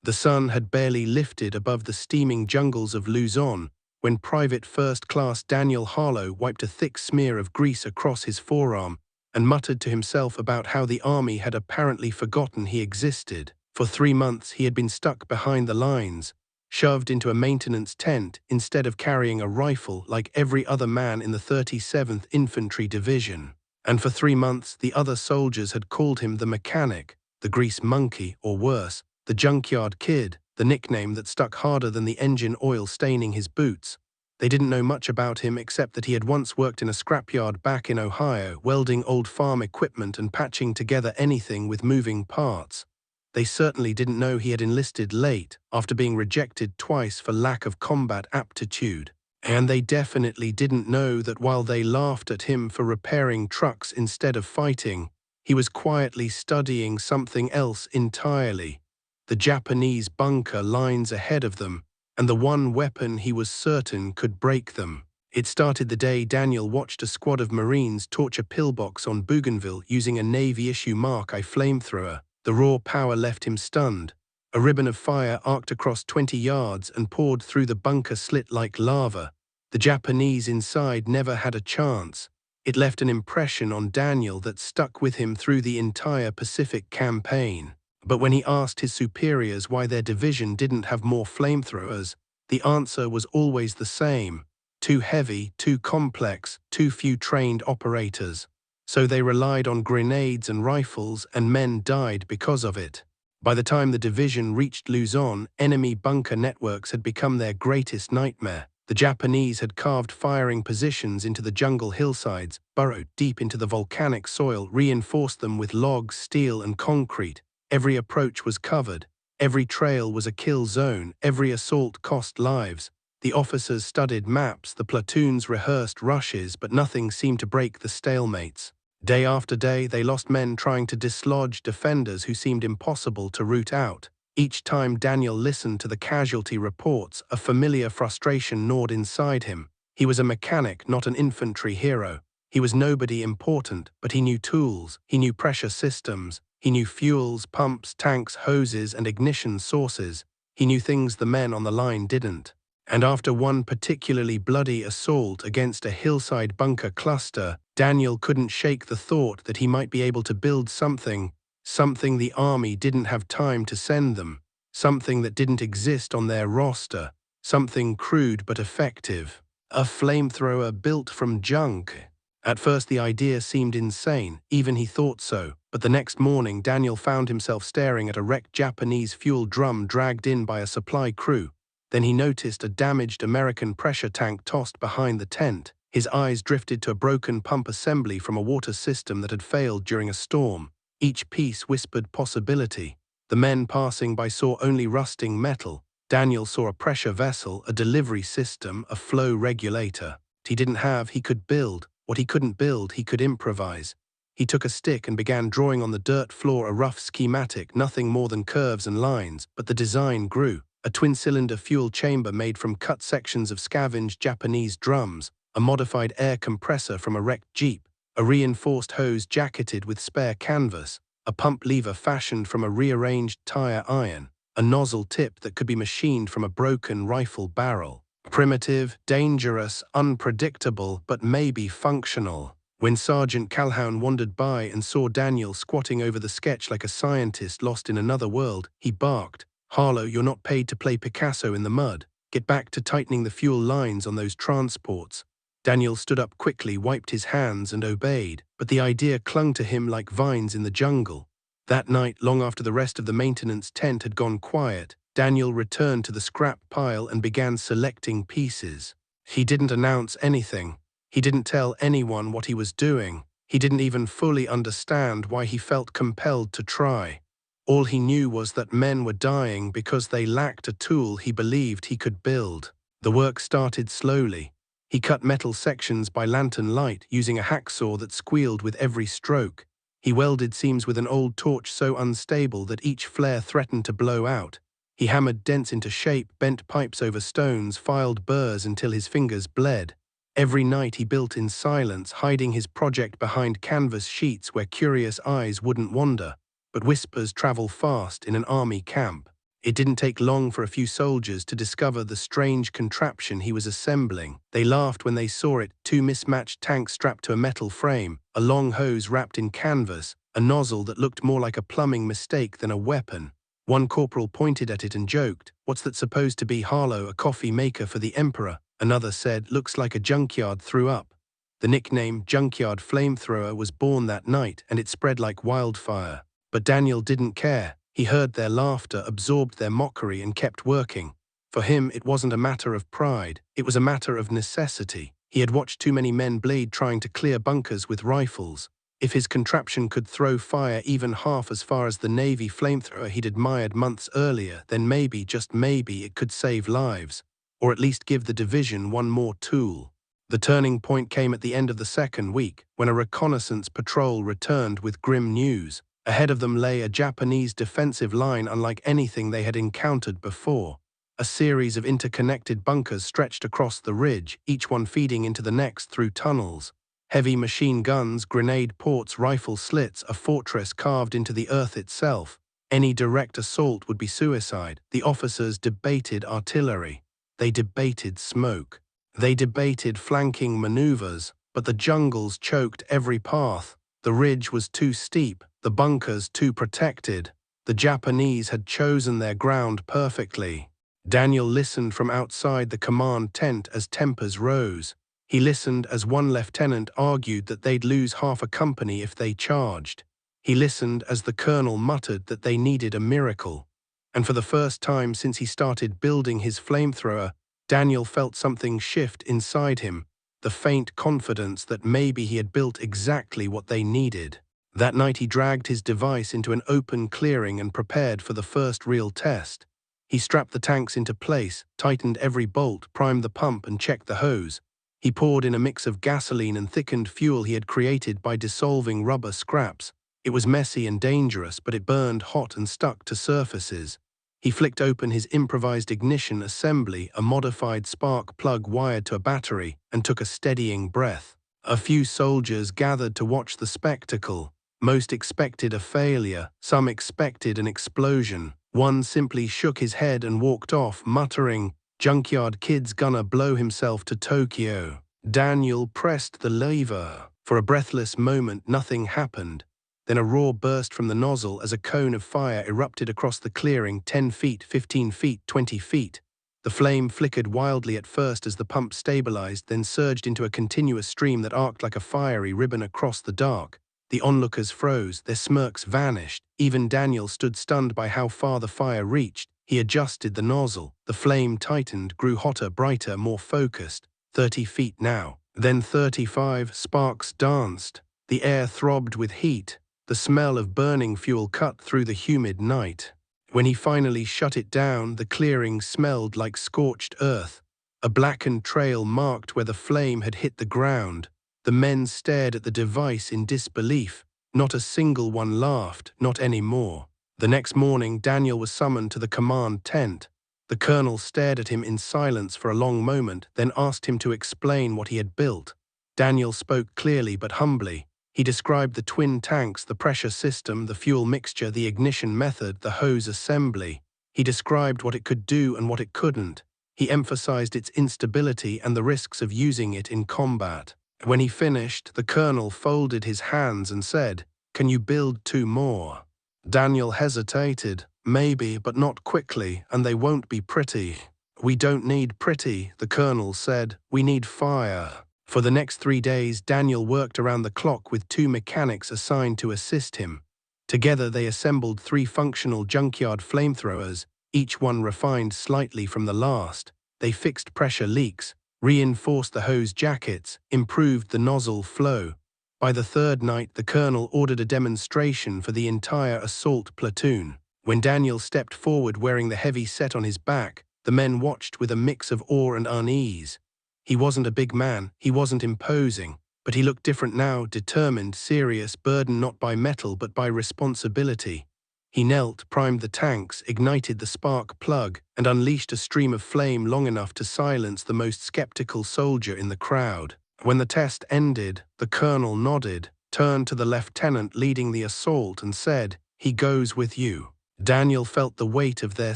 The sun had barely lifted above the steaming jungles of Luzon when Private First Class Daniel Harlow wiped a thick smear of grease across his forearm and muttered to himself about how the army had apparently forgotten he existed. For 3 months he had been stuck behind the lines, shoved into a maintenance tent instead of carrying a rifle like every other man in the 37th Infantry Division. And for 3 months the other soldiers had called him the mechanic, the grease monkey, or worse, the Junkyard Kid, the nickname that stuck harder than the engine oil staining his boots. They didn't know much about him except that he had once worked in a scrapyard back in Ohio, welding old farm equipment and patching together anything with moving parts. They certainly didn't know he had enlisted late, after being rejected twice for lack of combat aptitude. And they definitely didn't know that while they laughed at him for repairing trucks instead of fighting, he was quietly studying something else entirely. The Japanese bunker lines ahead of them, and the one weapon he was certain could break them. It started the day Daniel watched a squad of Marines torch a pillbox on Bougainville using a Navy-issue Mark I flamethrower. The raw power left him stunned. A ribbon of fire arced across 20 yards and poured through the bunker slit like lava. The Japanese inside never had a chance. It left an impression on Daniel that stuck with him through the entire Pacific campaign. But when he asked his superiors why their division didn't have more flamethrowers, the answer was always the same: too heavy, too complex, too few trained operators. So they relied on grenades and rifles, and men died because of it. By the time the division reached Luzon, enemy bunker networks had become their greatest nightmare. The Japanese had carved firing positions into the jungle hillsides, burrowed deep into the volcanic soil, reinforced them with logs, steel, and concrete. Every approach was covered. Every trail was a kill zone. Every assault cost lives. The officers studied maps, the platoons rehearsed rushes, but nothing seemed to break the stalemates. Day after day, they lost men trying to dislodge defenders who seemed impossible to root out. Each time Daniel listened to the casualty reports, a familiar frustration gnawed inside him. He was a mechanic, not an infantry hero. He was nobody important, but he knew tools, he knew pressure systems, he knew fuels, pumps, tanks, hoses, and ignition sources. He knew things the men on the line didn't. And after one particularly bloody assault against a hillside bunker cluster, Daniel couldn't shake the thought that he might be able to build something the army didn't have time to send them, something that didn't exist on their roster, something crude but effective. A flamethrower built from junk. At first the idea seemed insane, even he thought so, but the next morning Daniel found himself staring at a wrecked Japanese fuel drum dragged in by a supply crew. Then he noticed a damaged American pressure tank tossed behind the tent. His eyes drifted to a broken pump assembly from a water system that had failed during a storm. Each piece whispered possibility. The men passing by saw only rusting metal. Daniel saw a pressure vessel, a delivery system, a flow regulator. What he didn't have, he could build. What he couldn't build, he could improvise. He took a stick and began drawing on the dirt floor a rough schematic, nothing more than curves and lines, but the design grew. A twin-cylinder fuel chamber made from cut sections of scavenged Japanese drums, a modified air compressor from a wrecked Jeep, a reinforced hose jacketed with spare canvas, a pump lever fashioned from a rearranged tire iron, a nozzle tip that could be machined from a broken rifle barrel. Primitive, dangerous, unpredictable, but maybe functional. When Sergeant Calhoun wandered by and saw Daniel squatting over the sketch like a scientist lost in another world, he barked, "Harlow, you're not paid to play Picasso in the mud. Get back to tightening the fuel lines on those transports." Daniel stood up quickly, wiped his hands, and obeyed, but the idea clung to him like vines in the jungle. That night, long after the rest of the maintenance tent had gone quiet, Daniel returned to the scrap pile and began selecting pieces. He didn't announce anything. He didn't tell anyone what he was doing. He didn't even fully understand why he felt compelled to try. All he knew was that men were dying because they lacked a tool he believed he could build. The work started slowly. He cut metal sections by lantern light, using a hacksaw that squealed with every stroke. He welded seams with an old torch so unstable that each flare threatened to blow out. He hammered dents into shape, bent pipes over stones, filed burrs until his fingers bled. Every night he built in silence, hiding his project behind canvas sheets where curious eyes wouldn't wander. But whispers travel fast in an army camp. It didn't take long for a few soldiers to discover the strange contraption he was assembling. They laughed when they saw it: two mismatched tanks strapped to a metal frame, a long hose wrapped in canvas, a nozzle that looked more like a plumbing mistake than a weapon. One corporal pointed at it and joked, "What's that supposed to be, Harlow, a coffee maker for the Emperor?" Another said, "Looks like a Junkyard threw up." The nickname Junkyard Flamethrower was born that night, and it spread like wildfire. But Daniel didn't care. He heard their laughter, absorbed their mockery, and kept working. For him, it wasn't a matter of pride. It was a matter of necessity. He had watched too many men bleed trying to clear bunkers with rifles. If his contraption could throw fire even half as far as the Navy flamethrower he'd admired months earlier, then maybe, just maybe, it could save lives. Or at least give the division one more tool. The turning point came at the end of the second week, when a reconnaissance patrol returned with grim news. Ahead of them lay a Japanese defensive line unlike anything they had encountered before. A series of interconnected bunkers stretched across the ridge, each one feeding into the next through tunnels. Heavy machine guns, grenade ports, rifle slits, a fortress carved into the earth itself. Any direct assault would be suicide. The officers debated artillery. They debated smoke. They debated flanking maneuvers, but the jungles choked every path. The ridge was too steep, the bunkers too protected. The Japanese had chosen their ground perfectly. Daniel listened from outside the command tent as tempers rose. He listened as one lieutenant argued that they'd lose half a company if they charged. He listened as the colonel muttered that they needed a miracle. And for the first time since he started building his flamethrower, Daniel felt something shift inside him, the faint confidence that maybe he had built exactly what they needed. That night he dragged his device into an open clearing and prepared for the first real test. He strapped the tanks into place, tightened every bolt, primed the pump, and checked the hose. He poured in a mix of gasoline and thickened fuel he had created by dissolving rubber scraps. It was messy and dangerous, but it burned hot and stuck to surfaces. He flicked open his improvised ignition assembly, a modified spark plug wired to a battery, and took a steadying breath. A few soldiers gathered to watch the spectacle. Most expected a failure, some expected an explosion. One simply shook his head and walked off, muttering, "Junkyard kid's gonna blow himself to Tokyo." Daniel pressed the lever. For a breathless moment, nothing happened. Then a roar burst from the nozzle as a cone of fire erupted across the clearing, 10 feet, 15 feet, 20 feet. The flame flickered wildly at first as the pump stabilized, then surged into a continuous stream that arced like a fiery ribbon across the dark. The onlookers froze, their smirks vanished. Even Daniel stood stunned by how far the fire reached. He adjusted the nozzle. The flame tightened, grew hotter, brighter, more focused. 30 feet now. Then 35, sparks danced. The air throbbed with heat. The smell of burning fuel cut through the humid night. When he finally shut it down, the clearing smelled like scorched earth. A blackened trail marked where the flame had hit the ground. The men stared at the device in disbelief. Not a single one laughed, not anymore. The next morning, Daniel was summoned to the command tent. The colonel stared at him in silence for a long moment, then asked him to explain what he had built. Daniel spoke clearly but humbly. He described the twin tanks, the pressure system, the fuel mixture, the ignition method, the hose assembly. He described what it could do and what it couldn't. He emphasized its instability and the risks of using it in combat. When he finished, the colonel folded his hands and said, "Can you build 2 more?" Daniel hesitated. "Maybe, but not quickly, and they won't be pretty." "We don't need pretty," the colonel said. "We need fire." For the next 3 days, Daniel worked around the clock with 2 mechanics assigned to assist him. Together they assembled 3 functional Junkyard flamethrowers, each one refined slightly from the last. They fixed pressure leaks, reinforced the hose jackets, improved the nozzle flow. By the 3rd night, the colonel ordered a demonstration for the entire assault platoon. When Daniel stepped forward wearing the heavy set on his back, the men watched with a mix of awe and unease. He wasn't a big man, he wasn't imposing, but he looked different now, determined, serious, burdened not by metal but by responsibility. He knelt, primed the tanks, ignited the spark plug, and unleashed a stream of flame long enough to silence the most skeptical soldier in the crowd. When the test ended, the colonel nodded, turned to the lieutenant leading the assault and said, "He goes with you." Daniel felt the weight of their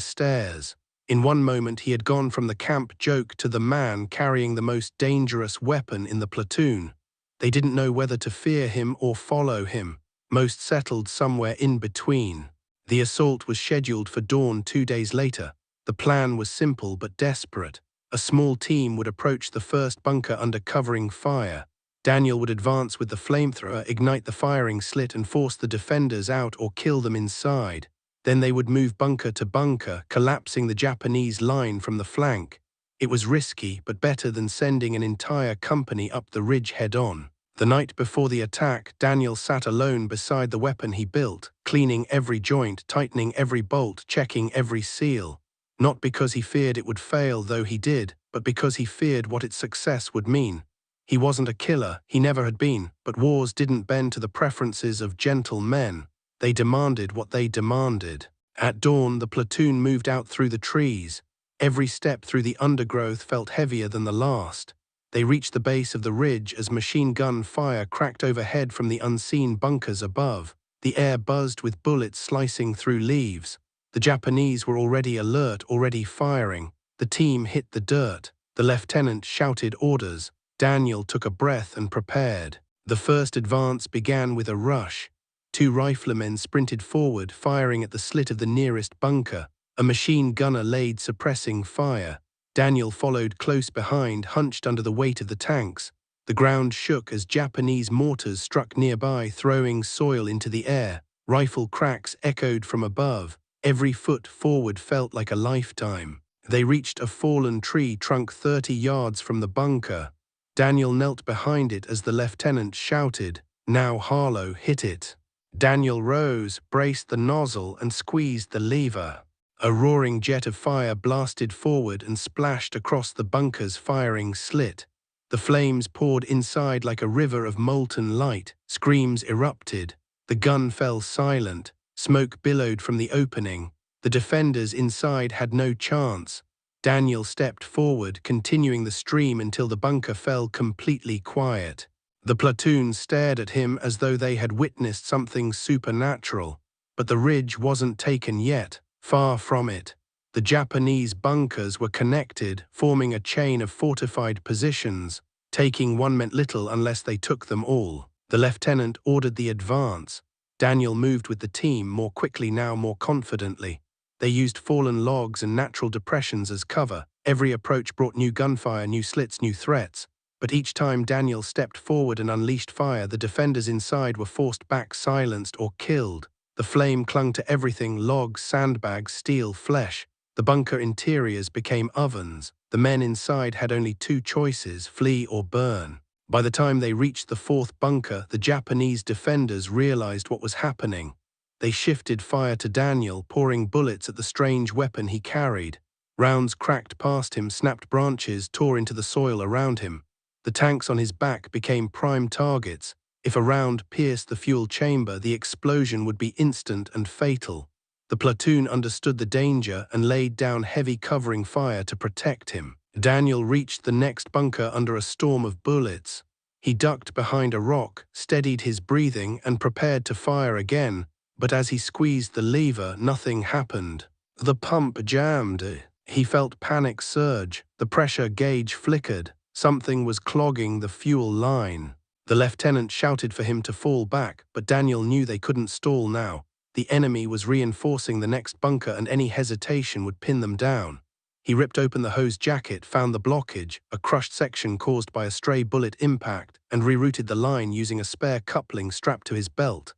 stares. In one moment he had gone from the camp joke to the man carrying the most dangerous weapon in the platoon. They didn't know whether to fear him or follow him, most settled somewhere in between. The assault was scheduled for dawn 2 days later. The plan was simple but desperate. A small team would approach the first bunker under covering fire. Daniel would advance with the flamethrower, ignite the firing slit and force the defenders out or kill them inside. Then they would move bunker to bunker, collapsing the Japanese line from the flank. It was risky, but better than sending an entire company up the ridge head-on. The night before the attack, Daniel sat alone beside the weapon he built, cleaning every joint, tightening every bolt, checking every seal. Not because he feared it would fail, though he did, but because he feared what its success would mean. He wasn't a killer, he never had been, but wars didn't bend to the preferences of gentle men. They demanded what they demanded. At dawn, the platoon moved out through the trees. Every step through the undergrowth felt heavier than the last. They reached the base of the ridge as machine gun fire cracked overhead from the unseen bunkers above. The air buzzed with bullets slicing through leaves. The Japanese were already alert, already firing. The team hit the dirt. The lieutenant shouted orders. Daniel took a breath and prepared. The first advance began with a rush. 2 riflemen sprinted forward, firing at the slit of the nearest bunker. A machine gunner laid suppressing fire. Daniel followed close behind, hunched under the weight of the tanks. The ground shook as Japanese mortars struck nearby, throwing soil into the air. Rifle cracks echoed from above. Every foot forward felt like a lifetime. They reached a fallen tree trunk 30 yards from the bunker. Daniel knelt behind it as the lieutenant shouted, "Now Harlow, hit it." Daniel rose, braced the nozzle, and squeezed the lever. A roaring jet of fire blasted forward and splashed across the bunker's firing slit. The flames poured inside like a river of molten light. Screams erupted. The gun fell silent. Smoke billowed from the opening. The defenders inside had no chance. Daniel stepped forward, continuing the stream until the bunker fell completely quiet. The platoon stared at him as though they had witnessed something supernatural. But the ridge wasn't taken yet. Far from it. The Japanese bunkers were connected, forming a chain of fortified positions. Taking one meant little unless they took them all. The lieutenant ordered the advance. Daniel moved with the team, more quickly now, more confidently. They used fallen logs and natural depressions as cover. Every approach brought new gunfire, new slits, new threats. But each time Daniel stepped forward and unleashed fire, the defenders inside were forced back, silenced, or killed. The flame clung to everything: logs, sandbags, steel, flesh. The bunker interiors became ovens. The men inside had only 2 choices: flee or burn. By the time they reached the 4th bunker, the Japanese defenders realized what was happening. They shifted fire to Daniel, pouring bullets at the strange weapon he carried. Rounds cracked past him, snapped branches, tore into the soil around him. The tanks on his back became prime targets. If a round pierced the fuel chamber, the explosion would be instant and fatal. The platoon understood the danger and laid down heavy covering fire to protect him. Daniel reached the next bunker under a storm of bullets. He ducked behind a rock, steadied his breathing, and prepared to fire again. But as he squeezed the lever, nothing happened. The pump jammed. He felt panic surge. The pressure gauge flickered. Something was clogging the fuel line. The lieutenant shouted for him to fall back, but Daniel knew they couldn't stall now. The enemy was reinforcing the next bunker, and any hesitation would pin them down. He ripped open the hose jacket, found the blockage, a crushed section caused by a stray bullet impact, and rerouted the line using a spare coupling strapped to his belt.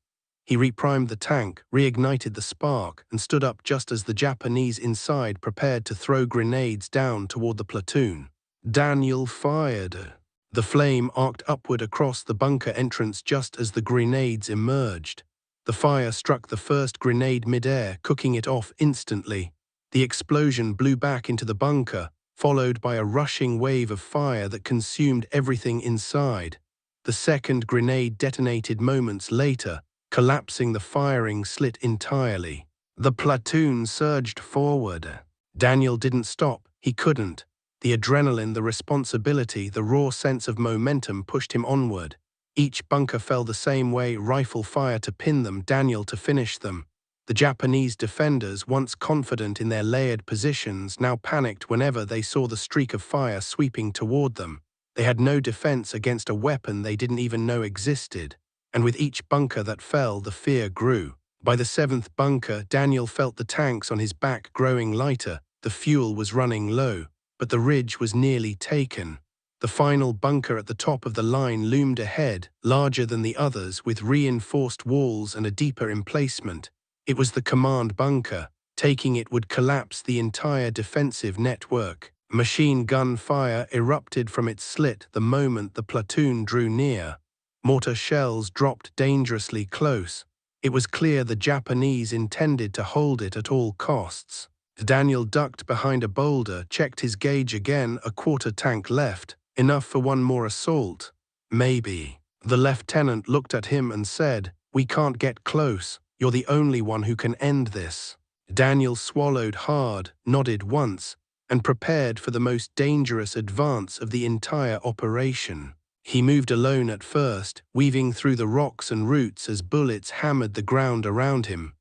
He reprimed the tank, reignited the spark, and stood up just as the Japanese inside prepared to throw grenades down toward the platoon. Daniel fired. The flame arced upward across the bunker entrance just as the grenades emerged. The fire struck the first grenade mid-air, cooking it off instantly. The explosion blew back into the bunker, followed by a rushing wave of fire that consumed everything inside. The second grenade detonated moments later, collapsing the firing slit entirely. The platoon surged forward. Daniel didn't stop. He couldn't. The adrenaline, the responsibility, the raw sense of momentum pushed him onward. Each bunker fell the same way: rifle fire to pin them, Daniel to finish them. The Japanese defenders, once confident in their layered positions, now panicked whenever they saw the streak of fire sweeping toward them. They had no defense against a weapon they didn't even know existed, and with each bunker that fell, the fear grew. By the seventh bunker, Daniel felt the tanks on his back growing lighter. The fuel was running low, but the ridge was nearly taken. The final bunker at the top of the line loomed ahead, larger than the others, with reinforced walls and a deeper emplacement. It was the command bunker. Taking it would collapse the entire defensive network. Machine gun fire erupted from its slit the moment the platoon drew near. Mortar shells dropped dangerously close. It was clear the Japanese intended to hold it at all costs. Daniel ducked behind a boulder, checked his gauge again, a quarter tank left. Enough for one more assault. Maybe. The lieutenant looked at him and said, "We can't get close. You're the only one who can end this." Daniel swallowed hard, nodded once, and prepared for the most dangerous advance of the entire operation. He moved alone at first, weaving through the rocks and roots as bullets hammered the ground around him.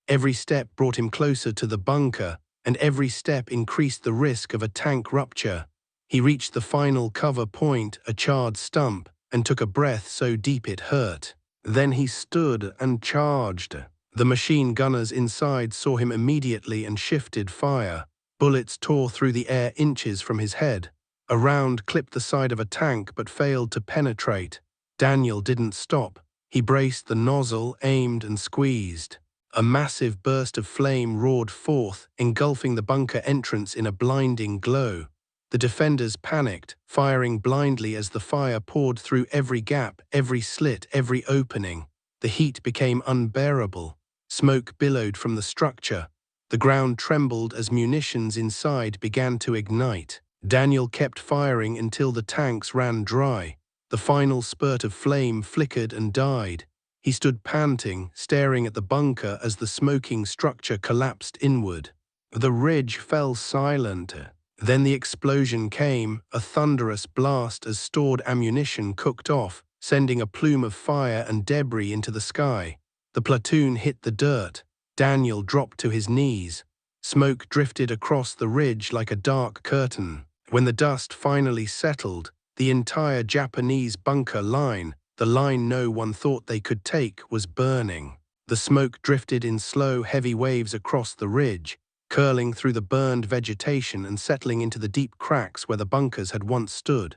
Every step brought him closer to the bunker, and every step increased the risk of a tank rupture. He reached the final cover point, a charred stump, and took a breath so deep it hurt. Then he stood and charged. The machine gunners inside saw him immediately and shifted fire. Bullets tore through the air inches from his head. A round clipped the side of a tank but failed to penetrate. Daniel didn't stop. He braced the nozzle, aimed and squeezed. A massive burst of flame roared forth, engulfing the bunker entrance in a blinding glow. The defenders panicked, firing blindly as the fire poured through every gap, every slit, every opening. The heat became unbearable. Smoke billowed from the structure. The ground trembled as munitions inside began to ignite. Daniel kept firing until the tanks ran dry. The final spurt of flame flickered and died. He stood panting, staring at the bunker as the smoking structure collapsed inward. The ridge fell silent. Then the explosion came, a thunderous blast as stored ammunition cooked off, sending a plume of fire and debris into the sky. The platoon hit the dirt. Daniel dropped to his knees. Smoke drifted across the ridge like a dark curtain. When the dust finally settled, the entire Japanese bunker line, the line no one thought they could take, was burning. The smoke drifted in slow, heavy waves across the ridge, curling through the burned vegetation and settling into the deep cracks where the bunkers had once stood.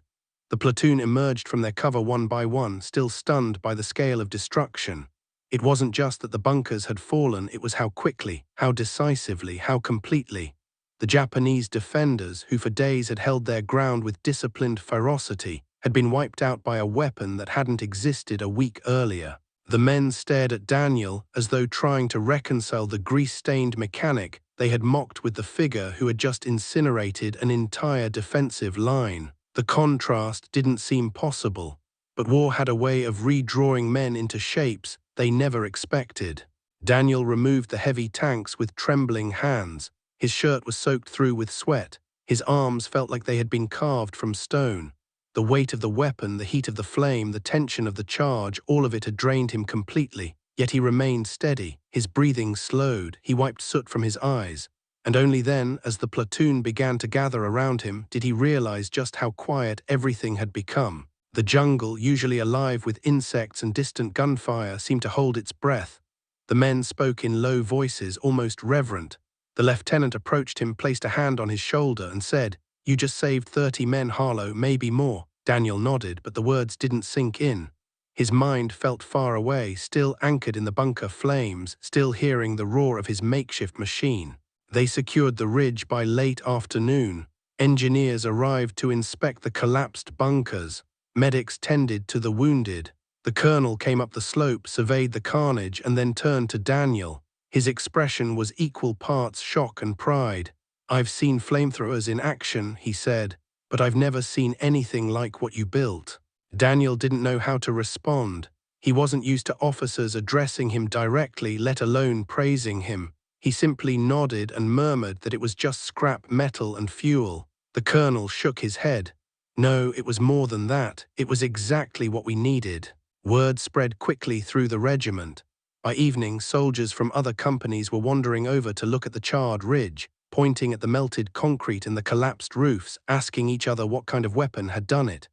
The platoon emerged from their cover one by one, still stunned by the scale of destruction. It wasn't just that the bunkers had fallen, it was how quickly, how decisively, how completely. The Japanese defenders, who for days had held their ground with disciplined ferocity, had been wiped out by a weapon that hadn't existed a week earlier. The men stared at Daniel as though trying to reconcile the grease-stained mechanic they had mocked with the figure who had just incinerated an entire defensive line. The contrast didn't seem possible, but war had a way of redrawing men into shapes they never expected. Daniel removed the heavy tanks with trembling hands. His shirt was soaked through with sweat. His arms felt like they had been carved from stone. The weight of the weapon, the heat of the flame, the tension of the charge, all of it had drained him completely. Yet he remained steady. His breathing slowed. He wiped soot from his eyes. And only then, as the platoon began to gather around him, did he realize just how quiet everything had become. The jungle, usually alive with insects and distant gunfire, seemed to hold its breath. The men spoke in low voices, almost reverent. The lieutenant approached him, placed a hand on his shoulder, and said, "You just saved 30 men, Harlow, maybe more." Daniel nodded, but the words didn't sink in. His mind felt far away, still anchored in the bunker flames, still hearing the roar of his makeshift machine. They secured the ridge by late afternoon. Engineers arrived to inspect the collapsed bunkers. Medics tended to the wounded. The colonel came up the slope, surveyed the carnage, and then turned to Daniel. His expression was equal parts shock and pride. "I've seen flamethrowers in action," he said, "but I've never seen anything like what you built." Daniel didn't know how to respond. He wasn't used to officers addressing him directly, let alone praising him. He simply nodded and murmured that it was just scrap metal and fuel. The colonel shook his head. "No, it was more than that. It was exactly what we needed." Word spread quickly through the regiment. By evening, soldiers from other companies were wandering over to look at the charred ridge, pointing at the melted concrete and the collapsed roofs, asking each other what kind of weapon had done it.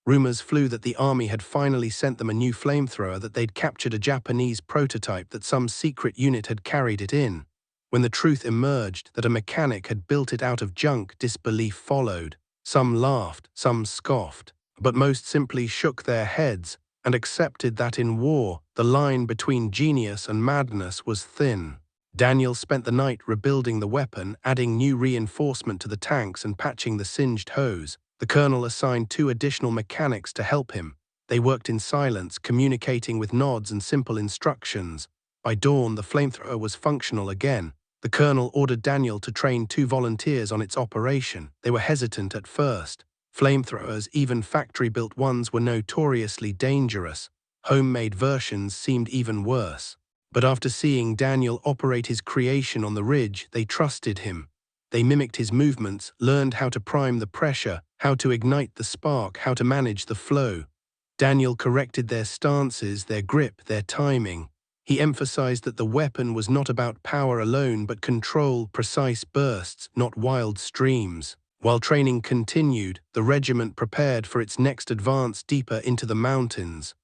Rumors flew that the army had finally sent them a new flamethrower, that they'd captured a Japanese prototype, that some secret unit had carried it in. When the truth emerged that a mechanic had built it out of junk, disbelief followed. Some laughed, some scoffed, but most simply shook their heads and accepted that in war, the line between genius and madness was thin. Daniel spent the night rebuilding the weapon, adding new reinforcement to the tanks and patching the singed hose. The colonel assigned 2 additional mechanics to help him. They worked in silence, communicating with nods and simple instructions. By dawn, the flamethrower was functional again. The colonel ordered Daniel to train 2 volunteers on its operation. They were hesitant at first. Flamethrowers, even factory-built ones, were notoriously dangerous. Homemade versions seemed even worse. But after seeing Daniel operate his creation on the ridge, they trusted him. They mimicked his movements, learned how to prime the pressure, how to ignite the spark, how to manage the flow. Daniel corrected their stances, their grip, their timing. He emphasized that the weapon was not about power alone, but control, precise bursts, not wild streams. While training continued, the regiment prepared for its next advance deeper into the mountains.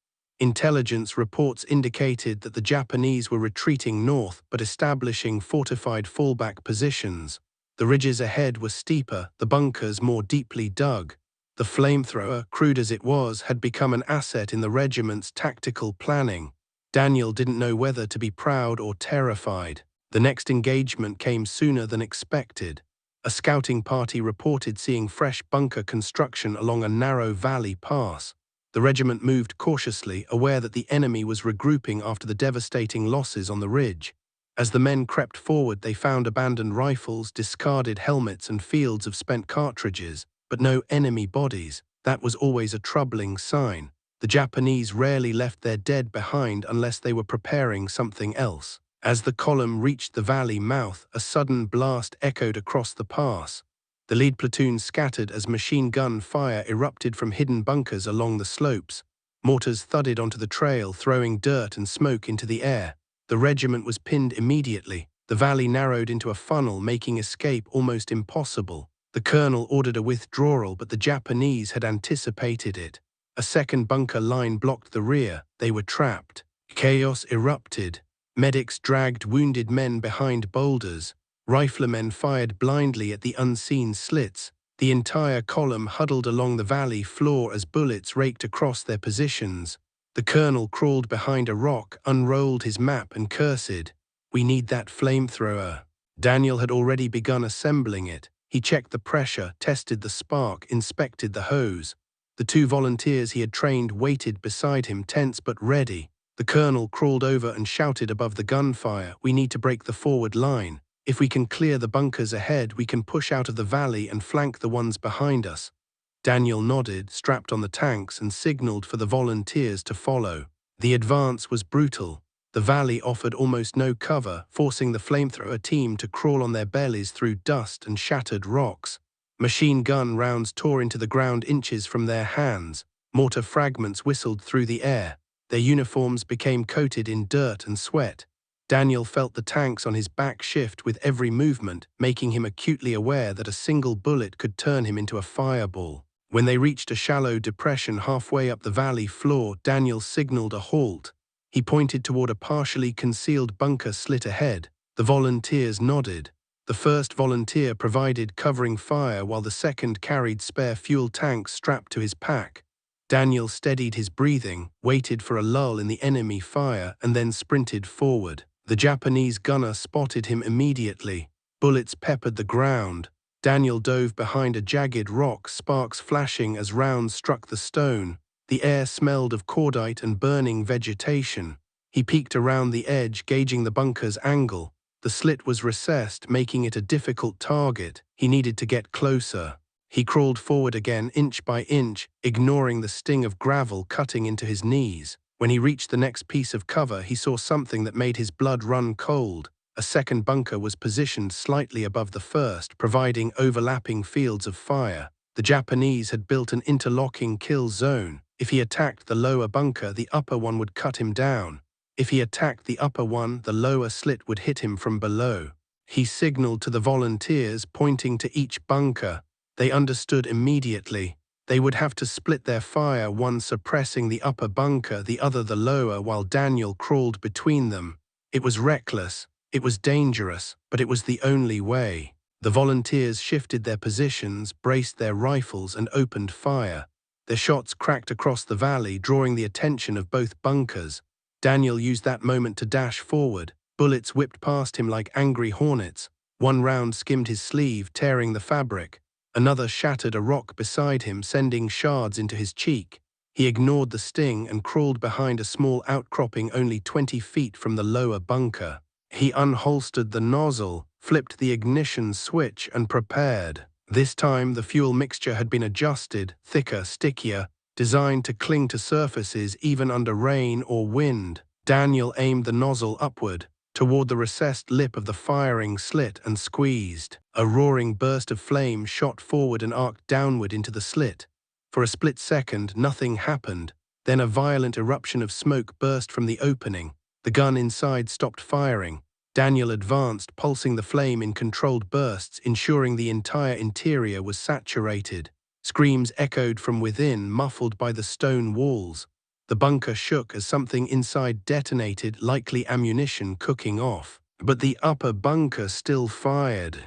Intelligence reports indicated that the Japanese were retreating north, but establishing fortified fallback positions. The ridges ahead were steeper, the bunkers more deeply dug. The flamethrower, crude as it was, had become an asset in the regiment's tactical planning. Daniel didn't know whether to be proud or terrified. The next engagement came sooner than expected. A scouting party reported seeing fresh bunker construction along a narrow valley pass. The regiment moved cautiously, aware that the enemy was regrouping after the devastating losses on the ridge. As the men crept forward, they found abandoned rifles, discarded helmets, and fields of spent cartridges, but no enemy bodies. That was always a troubling sign. The Japanese rarely left their dead behind unless they were preparing something else. As the column reached the valley mouth, a sudden blast echoed across the pass. The lead platoon scattered as machine gun fire erupted from hidden bunkers along the slopes. Mortars thudded onto the trail, throwing dirt and smoke into the air. The regiment was pinned immediately. The valley narrowed into a funnel, making escape almost impossible. The colonel ordered a withdrawal, but the Japanese had anticipated it. A second bunker line blocked the rear. They were trapped. Chaos erupted. Medics dragged wounded men behind boulders. Riflemen fired blindly at the unseen slits. The entire column huddled along the valley floor as bullets raked across their positions. The colonel crawled behind a rock, unrolled his map, and cursed. "We need that flamethrower." Daniel had already begun assembling it. He checked the pressure, tested the spark, inspected the hose. The 2 volunteers he had trained waited beside him, tense but ready. The colonel crawled over and shouted above the gunfire, "We need to break the forward line. If we can clear the bunkers ahead, we can push out of the valley and flank the ones behind us." Daniel nodded, strapped on the tanks, and signaled for the volunteers to follow. The advance was brutal. The valley offered almost no cover, forcing the flamethrower team to crawl on their bellies through dust and shattered rocks. Machine gun rounds tore into the ground inches from their hands. Mortar fragments whistled through the air. Their uniforms became coated in dirt and sweat. Daniel felt the tanks on his back shift with every movement, making him acutely aware that a single bullet could turn him into a fireball. When they reached a shallow depression halfway up the valley floor, Daniel signaled a halt. He pointed toward a partially concealed bunker slit ahead. The volunteers nodded. The first volunteer provided covering fire while the second carried spare fuel tanks strapped to his pack. Daniel steadied his breathing, waited for a lull in the enemy fire, and then sprinted forward. The Japanese gunner spotted him immediately. Bullets peppered the ground. Daniel dove behind a jagged rock, sparks flashing as rounds struck the stone. The air smelled of cordite and burning vegetation. He peeked around the edge, gauging the bunker's angle. The slit was recessed, making it a difficult target. He needed to get closer. He crawled forward again, inch by inch, ignoring the sting of gravel cutting into his knees. When he reached the next piece of cover, he saw something that made his blood run cold. A second bunker was positioned slightly above the first, providing overlapping fields of fire. The Japanese had built an interlocking kill zone. If he attacked the lower bunker, the upper one would cut him down. If he attacked the upper one, the lower slit would hit him from below. He signaled to the volunteers, pointing to each bunker. They understood immediately. They would have to split their fire, one suppressing the upper bunker, the other the lower, while Daniel crawled between them. It was reckless, it was dangerous, but it was the only way. The volunteers shifted their positions, braced their rifles, and opened fire. Their shots cracked across the valley, drawing the attention of both bunkers. Daniel used that moment to dash forward. Bullets whipped past him like angry hornets. One round skimmed his sleeve, tearing the fabric. Another shattered a rock beside him, sending shards into his cheek. He ignored the sting and crawled behind a small outcropping only 20 feet from the lower bunker. He unholstered the nozzle, flipped the ignition switch, and prepared. This time the fuel mixture had been adjusted, thicker, stickier, designed to cling to surfaces even under rain or wind. Daniel aimed the nozzle upward, toward the recessed lip of the firing slit, and squeezed. A roaring burst of flame shot forward and arced downward into the slit. For a split second, nothing happened. Then a violent eruption of smoke burst from the opening. The gun inside stopped firing. Daniel advanced, pulsing the flame in controlled bursts, ensuring the entire interior was saturated. Screams echoed from within, muffled by the stone walls. The bunker shook as something inside detonated, likely ammunition cooking off. But the upper bunker still fired.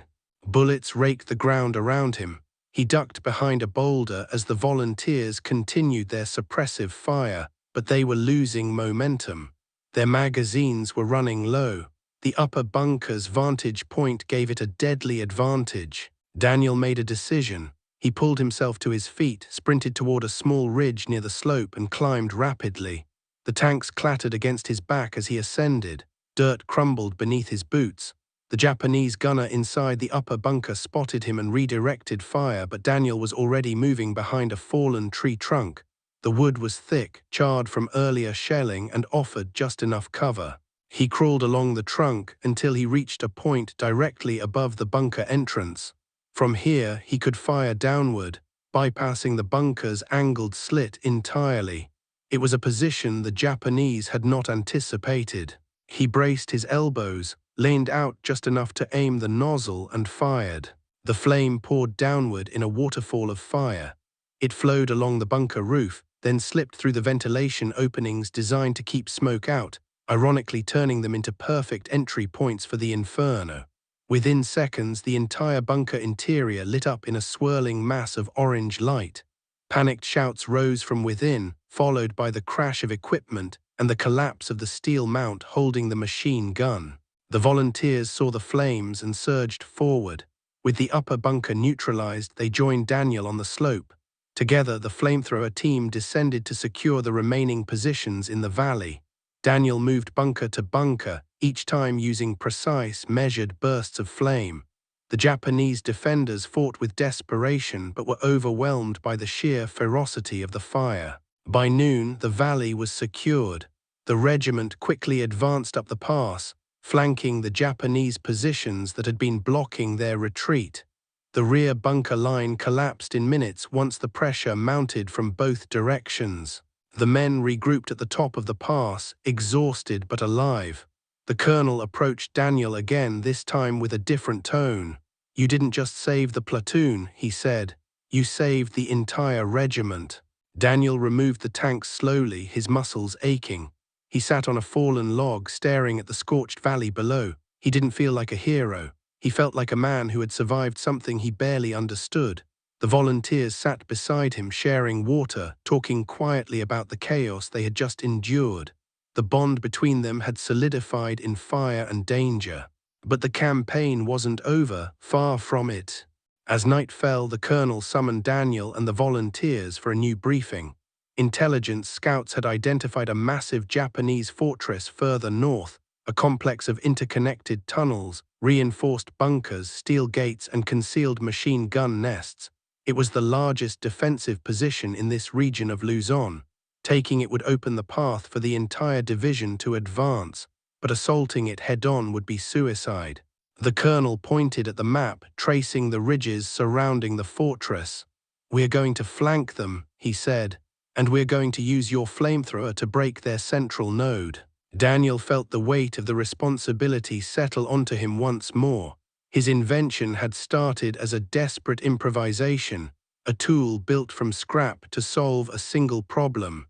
Bullets raked the ground around him. He ducked behind a boulder as the volunteers continued their suppressive fire, but they were losing momentum. Their magazines were running low. The upper bunker's vantage point gave it a deadly advantage. Daniel made a decision. He pulled himself to his feet, sprinted toward a small ridge near the slope, and climbed rapidly. The tanks clattered against his back as he ascended. Dirt crumbled beneath his boots. The Japanese gunner inside the upper bunker spotted him and redirected fire, but Daniel was already moving behind a fallen tree trunk. The wood was thick, charred from earlier shelling, and offered just enough cover. He crawled along the trunk until he reached a point directly above the bunker entrance. From here, he could fire downward, bypassing the bunker's angled slit entirely. It was a position the Japanese had not anticipated. He braced his elbows, leaned out just enough to aim the nozzle, and fired. The flame poured downward in a waterfall of fire. It flowed along the bunker roof, then slipped through the ventilation openings designed to keep smoke out, ironically turning them into perfect entry points for the inferno. Within seconds, the entire bunker interior lit up in a swirling mass of orange light. Panicked shouts rose from within, followed by the crash of equipment and the collapse of the steel mount holding the machine gun. The volunteers saw the flames and surged forward. With the upper bunker neutralized, they joined Daniel on the slope. Together, the flamethrower team descended to secure the remaining positions in the valley. Daniel moved bunker to bunker, each time using precise, measured bursts of flame. The Japanese defenders fought with desperation but were overwhelmed by the sheer ferocity of the fire. By noon, the valley was secured. The regiment quickly advanced up the pass, flanking the Japanese positions that had been blocking their retreat. The rear bunker line collapsed in minutes once the pressure mounted from both directions. The men regrouped at the top of the pass, exhausted but alive. The colonel approached Daniel again, this time with a different tone. "You didn't just save the platoon," he said. "You saved the entire regiment." Daniel removed the tank slowly, his muscles aching. He sat on a fallen log, staring at the scorched valley below. He didn't feel like a hero. He felt like a man who had survived something he barely understood. The volunteers sat beside him, sharing water, talking quietly about the chaos they had just endured. The bond between them had solidified in fire and danger. But the campaign wasn't over, far from it. As night fell, the colonel summoned Daniel and the volunteers for a new briefing. Intelligence scouts had identified a massive Japanese fortress further north, a complex of interconnected tunnels, reinforced bunkers, steel gates, and concealed machine gun nests. It was the largest defensive position in this region of Luzon. Taking it would open the path for the entire division to advance, but assaulting it head-on would be suicide. The colonel pointed at the map, tracing the ridges surrounding the fortress. "We're going to flank them," he said, "and we're going to use your flamethrower to break their central node." Daniel felt the weight of the responsibility settle onto him once more. His invention had started as a desperate improvisation, a tool built from scrap to solve a single problem.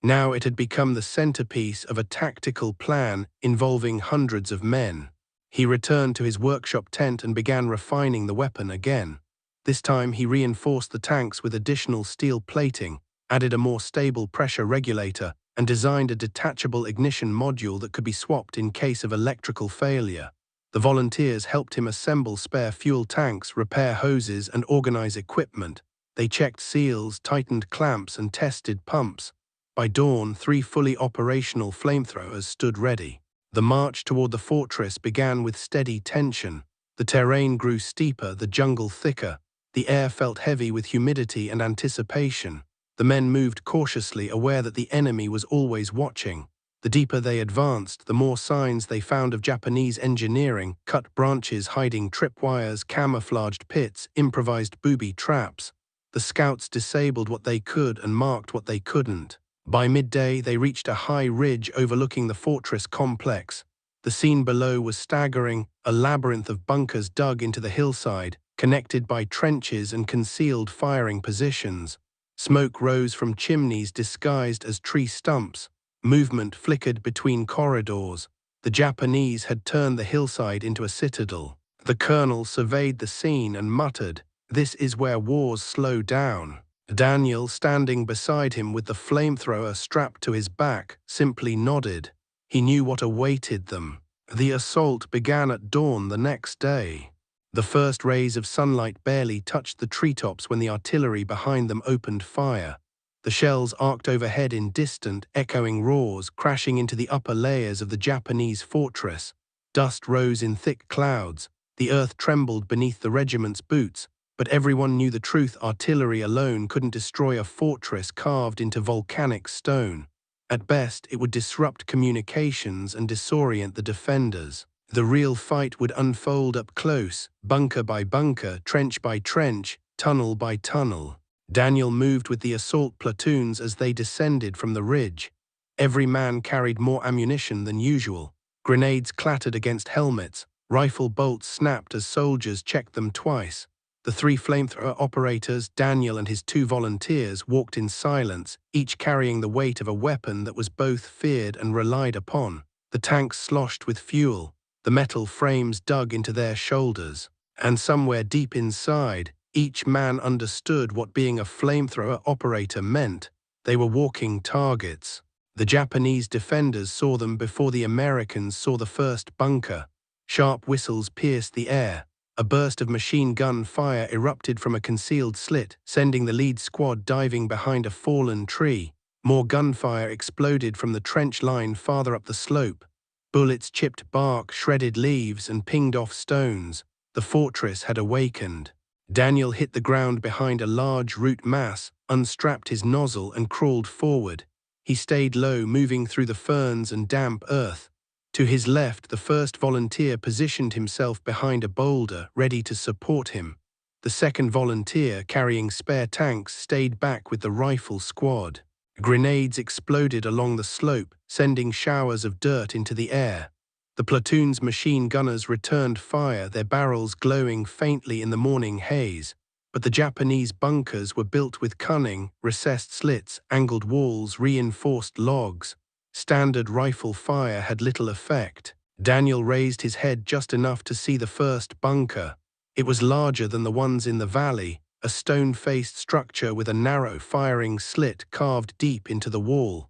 Now it had become the centerpiece of a tactical plan involving hundreds of men. He returned to his workshop tent and began refining the weapon again. This time he reinforced the tanks with additional steel plating, added a more stable pressure regulator, and designed a detachable ignition module that could be swapped in case of electrical failure. The volunteers helped him assemble spare fuel tanks, repair hoses, and organize equipment. They checked seals, tightened clamps, and tested pumps. By dawn, 3 fully operational flamethrowers stood ready. The march toward the fortress began with steady tension. The terrain grew steeper, the jungle thicker. The air felt heavy with humidity and anticipation. The men moved cautiously, aware that the enemy was always watching. The deeper they advanced, the more signs they found of Japanese engineering: cut branches hiding tripwires, camouflaged pits, improvised booby traps. The scouts disabled what they could and marked what they couldn't. By midday, they reached a high ridge overlooking the fortress complex. The scene below was staggering, a labyrinth of bunkers dug into the hillside, connected by trenches and concealed firing positions. Smoke rose from chimneys disguised as tree stumps. Movement flickered between corridors. The Japanese had turned the hillside into a citadel. The colonel surveyed the scene and muttered, "This is where wars slow down." Daniel, standing beside him with the flamethrower strapped to his back, simply nodded. He knew what awaited them. The assault began at dawn the next day. The first rays of sunlight barely touched the treetops when the artillery behind them opened fire. The shells arced overhead in distant, echoing roars, crashing into the upper layers of the Japanese fortress. Dust rose in thick clouds. The earth trembled beneath the regiment's boots. But everyone knew the truth: artillery alone couldn't destroy a fortress carved into volcanic stone. At best, it would disrupt communications and disorient the defenders. The real fight would unfold up close, bunker by bunker, trench by trench, tunnel by tunnel. Daniel moved with the assault platoons as they descended from the ridge. Every man carried more ammunition than usual. Grenades clattered against helmets. Rifle bolts snapped as soldiers checked them twice. The 3 flamethrower operators, Daniel and his 2 volunteers, walked in silence, each carrying the weight of a weapon that was both feared and relied upon. The tanks sloshed with fuel, the metal frames dug into their shoulders. And somewhere deep inside, each man understood what being a flamethrower operator meant. They were walking targets. The Japanese defenders saw them before the Americans saw the first bunker. Sharp whistles pierced the air. A burst of machine gun fire erupted from a concealed slit, sending the lead squad diving behind a fallen tree. More gunfire exploded from the trench line farther up the slope. Bullets chipped bark, shredded leaves, and pinged off stones. The fortress had awakened. Daniel hit the ground behind a large root mass, unstrapped his nozzle, and crawled forward. He stayed low, moving through the ferns and damp earth. To his left, the first volunteer positioned himself behind a boulder, ready to support him. The second volunteer, carrying spare tanks, stayed back with the rifle squad. Grenades exploded along the slope, sending showers of dirt into the air. The platoon's machine gunners returned fire, their barrels glowing faintly in the morning haze. But the Japanese bunkers were built with cunning: recessed slits, angled walls, reinforced logs. Standard rifle fire had little effect. Daniel raised his head just enough to see the first bunker. It was larger than the ones in the valley, a stone-faced structure with a narrow firing slit carved deep into the wall.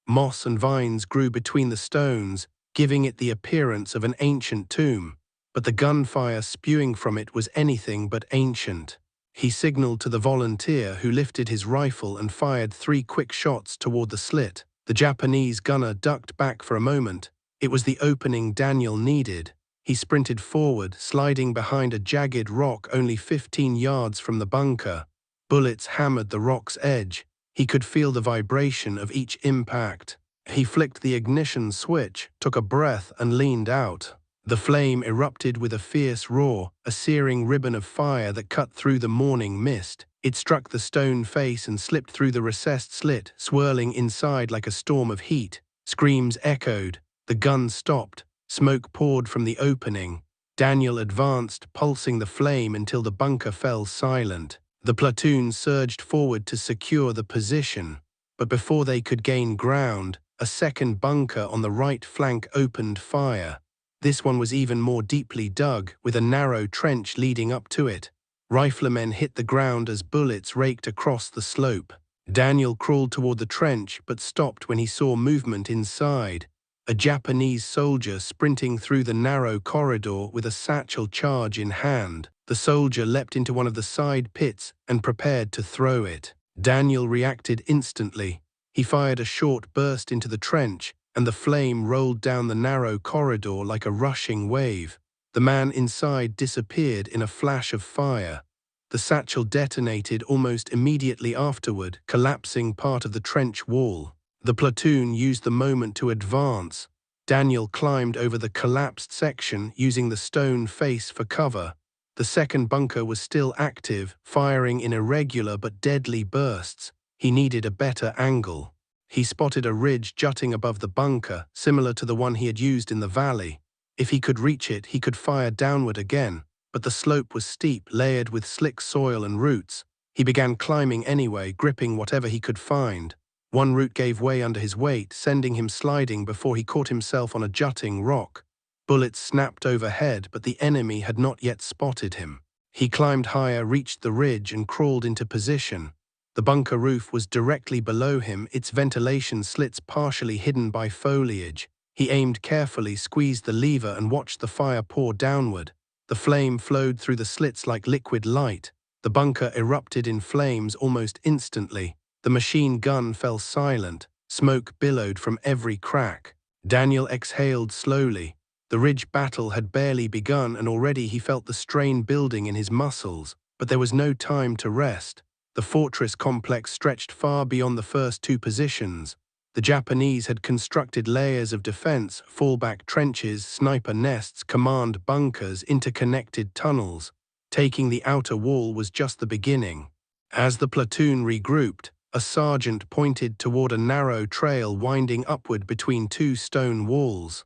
Moss and vines grew between the stones, giving it the appearance of an ancient tomb. But the gunfire spewing from it was anything but ancient. He signaled to the volunteer, who lifted his rifle and fired 3 quick shots toward the slit. The Japanese gunner ducked back for a moment. It was the opening Daniel needed. He sprinted forward, sliding behind a jagged rock only 15 yards from the bunker. Bullets hammered the rock's edge. He could feel the vibration of each impact. He flicked the ignition switch, took a breath, and leaned out. The flame erupted with a fierce roar, a searing ribbon of fire that cut through the morning mist. It struck the stone face and slipped through the recessed slit, swirling inside like a storm of heat. Screams echoed. The gun stopped. Smoke poured from the opening. Daniel advanced, pulsing the flame until the bunker fell silent. The platoon surged forward to secure the position, but before they could gain ground, a second bunker on the right flank opened fire. This one was even more deeply dug, with a narrow trench leading up to it. Riflemen hit the ground as bullets raked across the slope. Daniel crawled toward the trench but stopped when he saw movement inside. A Japanese soldier sprinting through the narrow corridor with a satchel charge in hand. The soldier leapt into one of the side pits and prepared to throw it. Daniel reacted instantly. He fired a short burst into the trench, and the flame rolled down the narrow corridor like a rushing wave. The man inside disappeared in a flash of fire. The satchel detonated almost immediately afterward, collapsing part of the trench wall. The platoon used the moment to advance. Daniel climbed over the collapsed section using the stone face for cover. The second bunker was still active, firing in irregular but deadly bursts. He needed a better angle. He spotted a ridge jutting above the bunker, similar to the one he had used in the valley. If he could reach it, he could fire downward again, but the slope was steep, layered with slick soil and roots. He began climbing anyway, gripping whatever he could find. One root gave way under his weight, sending him sliding before he caught himself on a jutting rock. Bullets snapped overhead, but the enemy had not yet spotted him. He climbed higher, reached the ridge, and crawled into position. The bunker roof was directly below him, its ventilation slits partially hidden by foliage. He aimed carefully, squeezed the lever, and watched the fire pour downward. The flame flowed through the slits like liquid light. The bunker erupted in flames almost instantly. The machine gun fell silent. Smoke billowed from every crack. Daniel exhaled slowly. The ridge battle had barely begun, and already he felt the strain building in his muscles. But there was no time to rest. The fortress complex stretched far beyond the first two positions. The Japanese had constructed layers of defense, fallback trenches, sniper nests, command bunkers, interconnected tunnels. Taking the outer wall was just the beginning. As the platoon regrouped, a sergeant pointed toward a narrow trail winding upward between two stone walls.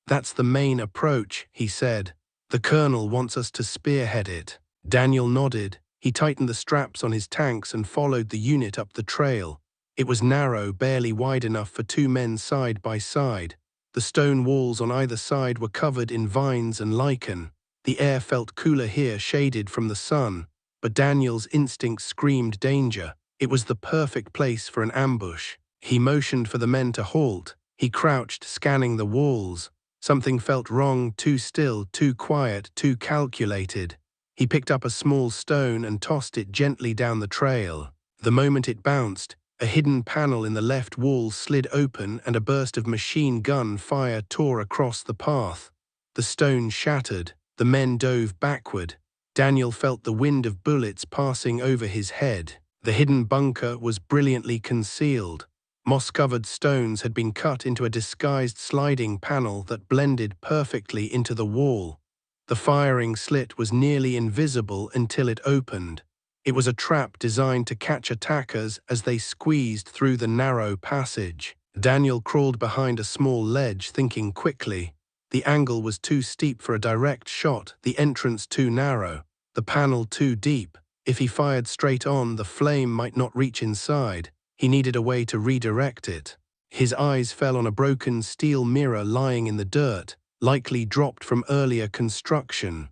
"That's the main approach," he said. "The colonel wants us to spearhead it." Daniel nodded. He tightened the straps on his tanks and followed the unit up the trail. It was narrow, barely wide enough for two men side by side. The stone walls on either side were covered in vines and lichen. The air felt cooler here, shaded from the sun, but Daniel's instincts screamed danger. It was the perfect place for an ambush. He motioned for the men to halt. He crouched, scanning the walls. Something felt wrong, too still, too quiet, too calculated. He picked up a small stone and tossed it gently down the trail. The moment it bounced, a hidden panel in the left wall slid open and a burst of machine gun fire tore across the path. The stone shattered. The men dove backward. Daniel felt the wind of bullets passing over his head. The hidden bunker was brilliantly concealed. Moss-covered stones had been cut into a disguised sliding panel that blended perfectly into the wall. The firing slit was nearly invisible until it opened. It was a trap designed to catch attackers as they squeezed through the narrow passage. Daniel crawled behind a small ledge, thinking quickly. The angle was too steep for a direct shot, the entrance too narrow, the panel too deep. If he fired straight on, the flame might not reach inside. He needed a way to redirect it. His eyes fell on a broken steel mirror lying in the dirt, likely dropped from earlier construction.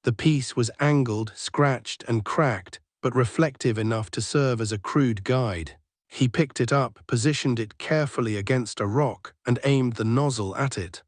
The piece was angled, scratched, and cracked, but reflective enough to serve as a crude guide. He picked it up, positioned it carefully against a rock, and aimed the nozzle at it.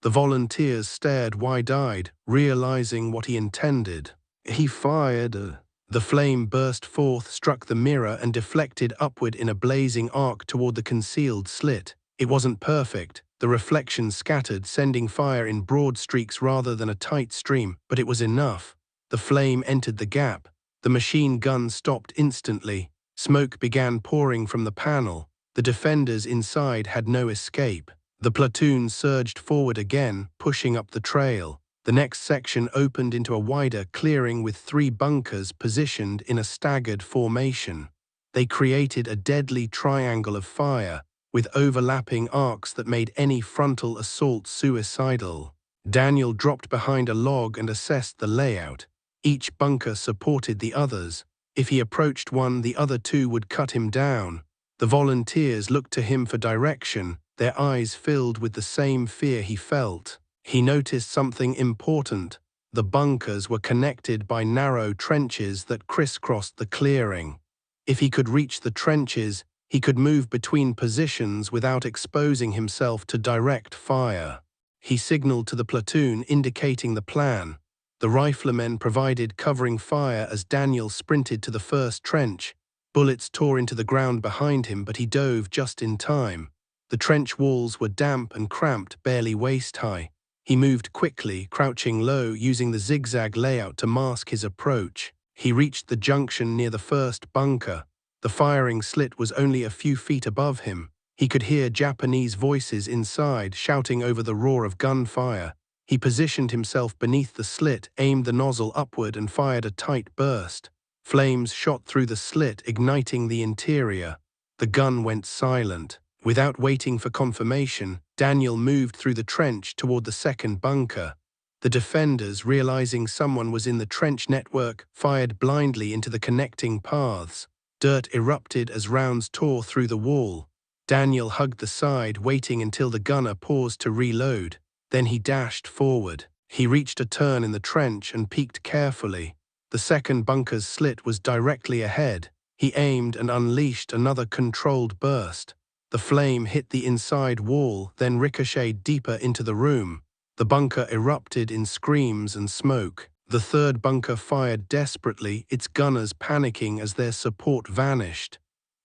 The volunteers stared wide-eyed, realizing what he intended. He fired. The flame burst forth, struck the mirror, and deflected upward in a blazing arc toward the concealed slit. It wasn't perfect. The reflection scattered, sending fire in broad streaks rather than a tight stream, but it was enough. The flame entered the gap. The machine gun stopped instantly. Smoke began pouring from the panel. The defenders inside had no escape. The platoon surged forward again, pushing up the trail. The next section opened into a wider clearing with 3 bunkers positioned in a staggered formation. They created a deadly triangle of fire. with overlapping arcs that made any frontal assault suicidal. Daniel dropped behind a log and assessed the layout. Each bunker supported the others. If he approached one, the other two would cut him down. The volunteers looked to him for direction, their eyes filled with the same fear he felt. He noticed something important. The bunkers were connected by narrow trenches that crisscrossed the clearing. If he could reach the trenches, he could move between positions without exposing himself to direct fire. He signaled to the platoon, indicating the plan. The riflemen provided covering fire as Daniel sprinted to the first trench. Bullets tore into the ground behind him, but he dove just in time. The trench walls were damp and cramped, barely waist-high. He moved quickly, crouching low, using the zigzag layout to mask his approach. He reached the junction near the first bunker. The firing slit was only a few feet above him. He could hear Japanese voices inside, shouting over the roar of gunfire. He positioned himself beneath the slit, aimed the nozzle upward, and fired a tight burst. Flames shot through the slit, igniting the interior. The gun went silent. Without waiting for confirmation, Daniel moved through the trench toward the second bunker. The defenders, realizing someone was in the trench network, fired blindly into the connecting paths. Dirt erupted as rounds tore through the wall. Daniel hugged the side, waiting until the gunner paused to reload. Then he dashed forward. He reached a turn in the trench and peeked carefully. The second bunker's slit was directly ahead. He aimed and unleashed another controlled burst. The flame hit the inside wall, then ricocheted deeper into the room. The bunker erupted in screams and smoke. The third bunker fired desperately, its gunners panicking as their support vanished.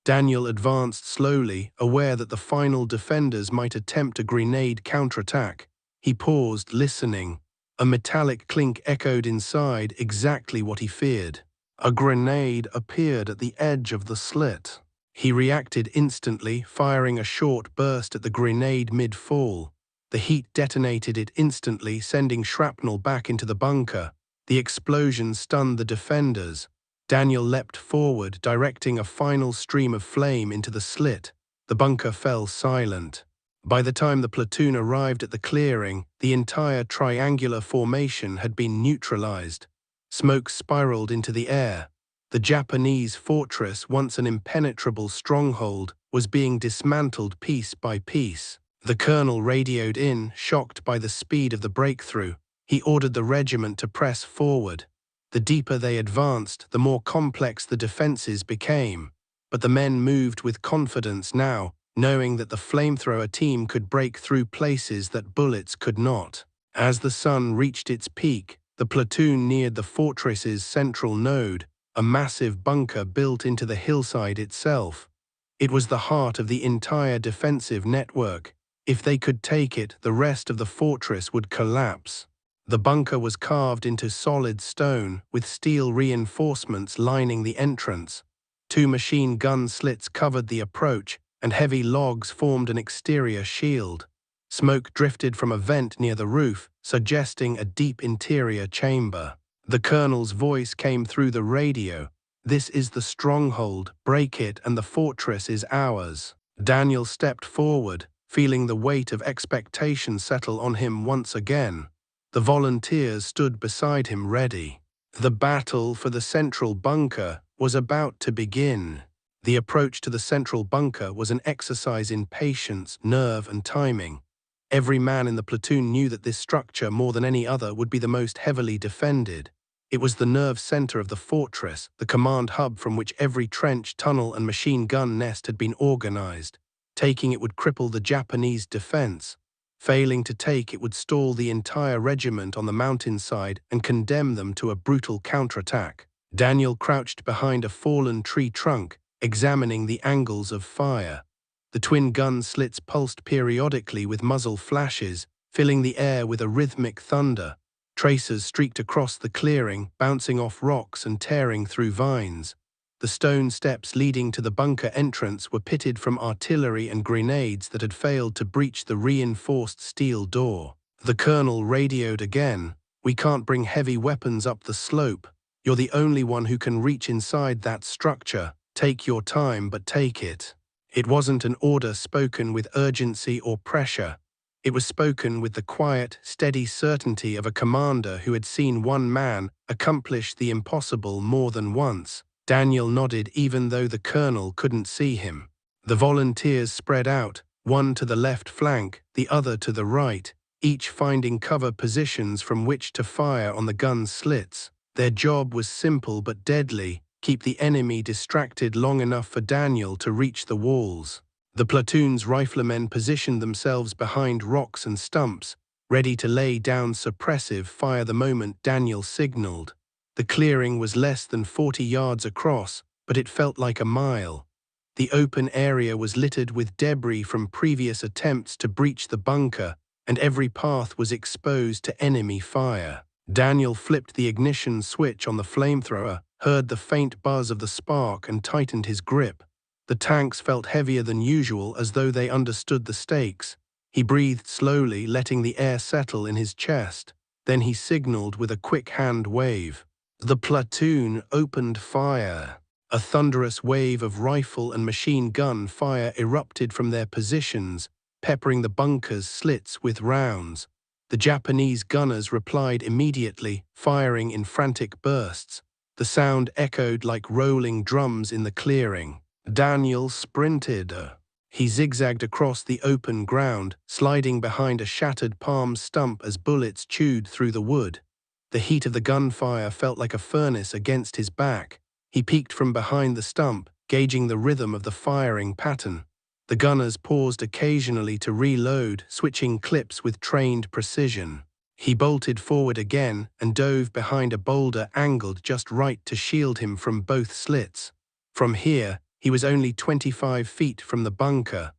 Daniel advanced slowly, aware that the final defenders might attempt a grenade counterattack. He paused, listening. A metallic clink echoed inside, exactly what he feared. A grenade appeared at the edge of the slit. He reacted instantly, firing a short burst at the grenade mid-fall. The heat detonated it instantly, sending shrapnel back into the bunker. The explosion stunned the defenders. Daniel leapt forward, directing a final stream of flame into the slit. The bunker fell silent. By the time the platoon arrived at the clearing, the entire triangular formation had been neutralized. Smoke spiraled into the air. The Japanese fortress, once an impenetrable stronghold, was being dismantled piece by piece. The colonel radioed in, shocked by the speed of the breakthrough. He ordered the regiment to press forward. The deeper they advanced, the more complex the defenses became. But the men moved with confidence now, knowing that the flamethrower team could break through places that bullets could not. As the sun reached its peak, the platoon neared the fortress's central node, a massive bunker built into the hillside itself. It was the heart of the entire defensive network. If they could take it, the rest of the fortress would collapse. The bunker was carved into solid stone, with steel reinforcements lining the entrance. 2 machine gun slits covered the approach, and heavy logs formed an exterior shield. Smoke drifted from a vent near the roof, suggesting a deep interior chamber. The colonel's voice came through the radio. "This is the stronghold, break it and the fortress is ours." Daniel stepped forward, feeling the weight of expectation settle on him once again. The volunteers stood beside him ready. The battle for the central bunker was about to begin. The approach to the central bunker was an exercise in patience, nerve, and timing. Every man in the platoon knew that this structure, more than any other, would be the most heavily defended. It was the nerve center of the fortress, the command hub from which every trench, tunnel, and machine gun nest had been organized. Taking it would cripple the Japanese defense. Failing to take it would stall the entire regiment on the mountainside and condemn them to a brutal counterattack. Daniel crouched behind a fallen tree trunk, examining the angles of fire. The twin gun slits pulsed periodically with muzzle flashes, filling the air with a rhythmic thunder. Tracers streaked across the clearing, bouncing off rocks and tearing through vines. The stone steps leading to the bunker entrance were pitted from artillery and grenades that had failed to breach the reinforced steel door. The colonel radioed again. "We can't bring heavy weapons up the slope. You're the only one who can reach inside that structure. Take your time, but take it." It wasn't an order spoken with urgency or pressure. It was spoken with the quiet, steady certainty of a commander who had seen one man accomplish the impossible more than once. Daniel nodded even though the colonel couldn't see him. The volunteers spread out, one to the left flank, the other to the right, each finding cover positions from which to fire on the gun's slits. Their job was simple but deadly: keep the enemy distracted long enough for Daniel to reach the walls. The platoon's riflemen positioned themselves behind rocks and stumps, ready to lay down suppressive fire the moment Daniel signaled. The clearing was less than 40 yards across, but it felt like a mile. The open area was littered with debris from previous attempts to breach the bunker, and every path was exposed to enemy fire. Daniel flipped the ignition switch on the flamethrower, heard the faint buzz of the spark, and tightened his grip. The tanks felt heavier than usual, as though they understood the stakes. He breathed slowly, letting the air settle in his chest. Then he signaled with a quick hand wave. The platoon opened fire. A thunderous wave of rifle and machine gun fire erupted from their positions, peppering the bunker's slits with rounds. The Japanese gunners replied immediately, firing in frantic bursts. The sound echoed like rolling drums in the clearing. Daniel sprinted. He zigzagged across the open ground, sliding behind a shattered palm stump as bullets chewed through the wood. The heat of the gunfire felt like a furnace against his back. He peeked from behind the stump, gauging the rhythm of the firing pattern. The gunners paused occasionally to reload, switching clips with trained precision. He bolted forward again and dove behind a boulder angled just right to shield him from both slits. From here, he was only 25 feet from the bunker.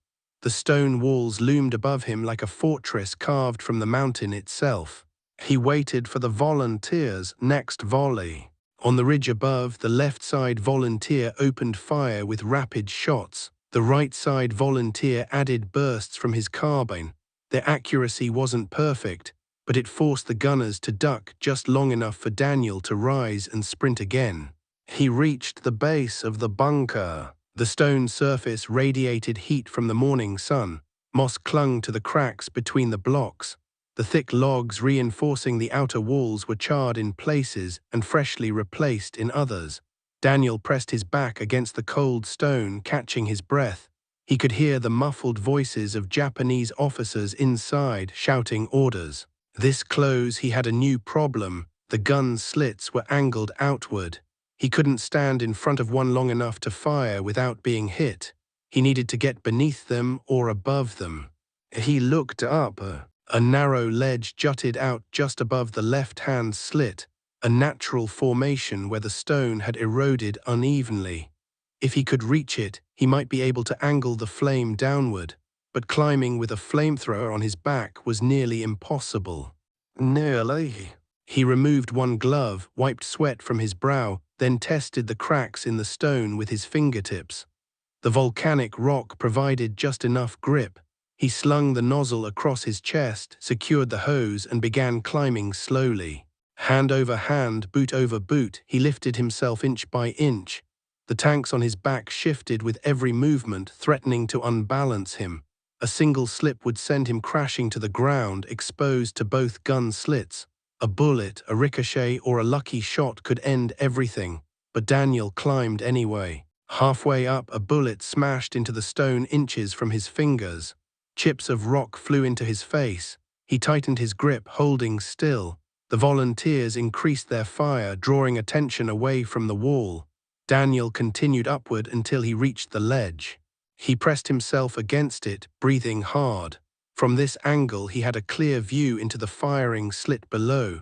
The stone walls loomed above him like a fortress carved from the mountain itself. He waited for the volunteers' next volley. On the ridge above, the left side volunteer opened fire with rapid shots. The right side volunteer added bursts from his carbine. Their accuracy wasn't perfect, but it forced the gunners to duck just long enough for Daniel to rise and sprint again. He reached the base of the bunker. The stone surface radiated heat from the morning sun. Moss clung to the cracks between the blocks. The thick logs reinforcing the outer walls were charred in places and freshly replaced in others. Daniel pressed his back against the cold stone, catching his breath. He could hear the muffled voices of Japanese officers inside, shouting orders. This close, he had a new problem. The gun's slits were angled outward. He couldn't stand in front of one long enough to fire without being hit. He needed to get beneath them or above them. He looked up. A narrow ledge jutted out just above the left-hand slit, a natural formation where the stone had eroded unevenly. If he could reach it, he might be able to angle the flame downward, but climbing with a flamethrower on his back was nearly impossible. Nearly. He removed one glove, wiped sweat from his brow, then tested the cracks in the stone with his fingertips. The volcanic rock provided just enough grip. He slung the nozzle across his chest, secured the hose, and began climbing slowly. Hand over hand, boot over boot, he lifted himself inch by inch. The tanks on his back shifted with every movement, threatening to unbalance him. A single slip would send him crashing to the ground, exposed to both gun slits. A bullet, a ricochet, or a lucky shot could end everything, but Daniel climbed anyway. Halfway up, a bullet smashed into the stone inches from his fingers. Chips of rock flew into his face. He tightened his grip, holding still. The volunteers increased their fire, drawing attention away from the wall. Daniel continued upward until he reached the ledge. He pressed himself against it, breathing hard. From this angle, he had a clear view into the firing slit below.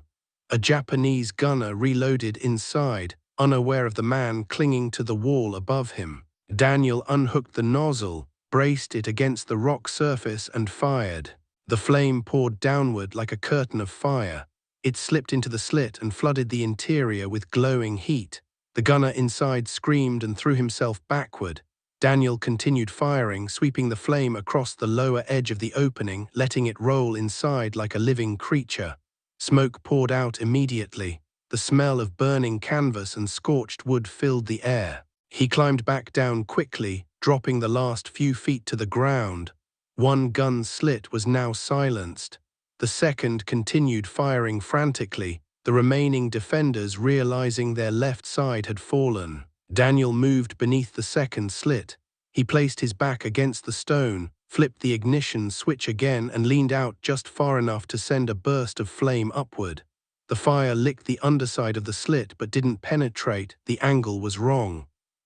A Japanese gunner reloaded inside, unaware of the man clinging to the wall above him. Daniel unhooked the nozzle, braced it against the rock surface, and fired. The flame poured downward like a curtain of fire. It slipped into the slit and flooded the interior with glowing heat. The gunner inside screamed and threw himself backward. Daniel continued firing, sweeping the flame across the lower edge of the opening, letting it roll inside like a living creature. Smoke poured out immediately. The smell of burning canvas and scorched wood filled the air. He climbed back down quickly, dropping the last few feet to the ground. One gun slit was now silenced. The second continued firing frantically, the remaining defenders realizing their left side had fallen. Daniel moved beneath the second slit. He placed his back against the stone, flipped the ignition switch again and leaned out just far enough to send a burst of flame upward. The fire licked the underside of the slit but didn't penetrate. The angle was wrong.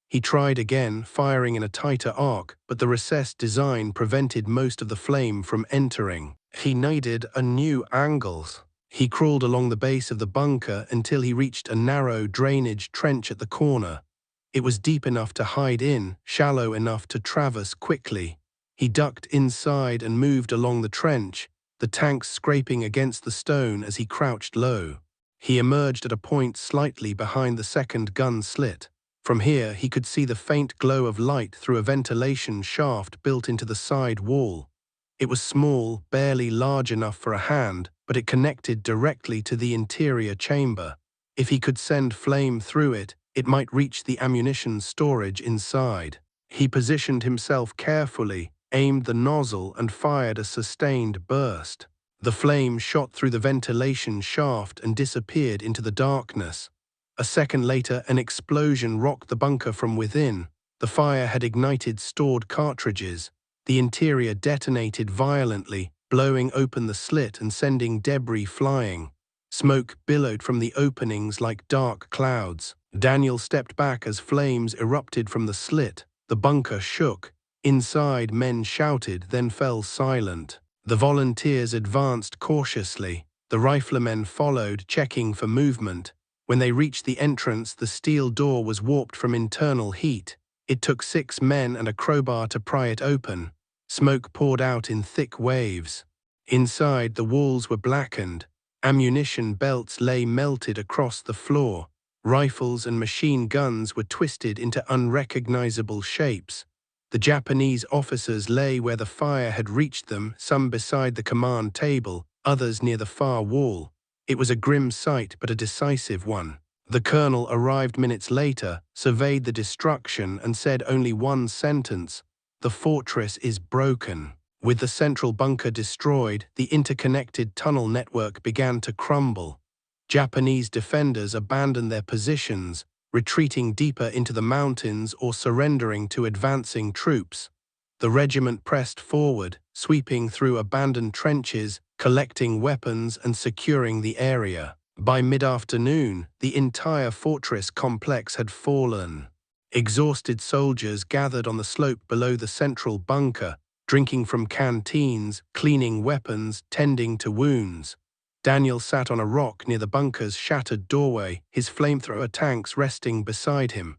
He tried again, firing in a tighter arc, but the recessed design prevented most of the flame from entering. He needed a new angle. He crawled along the base of the bunker until he reached a narrow drainage trench at the corner. It was deep enough to hide in, shallow enough to traverse quickly. He ducked inside and moved along the trench, the tanks scraping against the stone as he crouched low. He emerged at a point slightly behind the second gun slit. From here, he could see the faint glow of light through a ventilation shaft built into the side wall. It was small, barely large enough for a hand, but it connected directly to the interior chamber. If he could send flame through it, it might reach the ammunition storage inside. He positioned himself carefully, aimed the nozzle and fired a sustained burst. The flame shot through the ventilation shaft and disappeared into the darkness. A second later, an explosion rocked the bunker from within. The fire had ignited stored cartridges. The interior detonated violently, blowing open the slit and sending debris flying. Smoke billowed from the openings like dark clouds. Daniel stepped back as flames erupted from the slit. The bunker shook. Inside, men shouted, then fell silent. The volunteers advanced cautiously. The riflemen followed, checking for movement. When they reached the entrance, the steel door was warped from internal heat. It took 6 men and a crowbar to pry it open. Smoke poured out in thick waves. Inside, the walls were blackened. Ammunition belts lay melted across the floor. Rifles and machine guns were twisted into unrecognizable shapes. The Japanese officers lay where the fire had reached them, some beside the command table, others near the far wall. It was a grim sight, but a decisive one. The colonel arrived minutes later, surveyed the destruction, and said only one sentence: "The fortress is broken." With the central bunker destroyed, the interconnected tunnel network began to crumble. Japanese defenders abandoned their positions, retreating deeper into the mountains or surrendering to advancing troops. The regiment pressed forward, sweeping through abandoned trenches, collecting weapons and securing the area. By mid-afternoon, the entire fortress complex had fallen. Exhausted soldiers gathered on the slope below the central bunker, drinking from canteens, cleaning weapons, tending to wounds. Daniel sat on a rock near the bunker's shattered doorway, his flamethrower tanks resting beside him.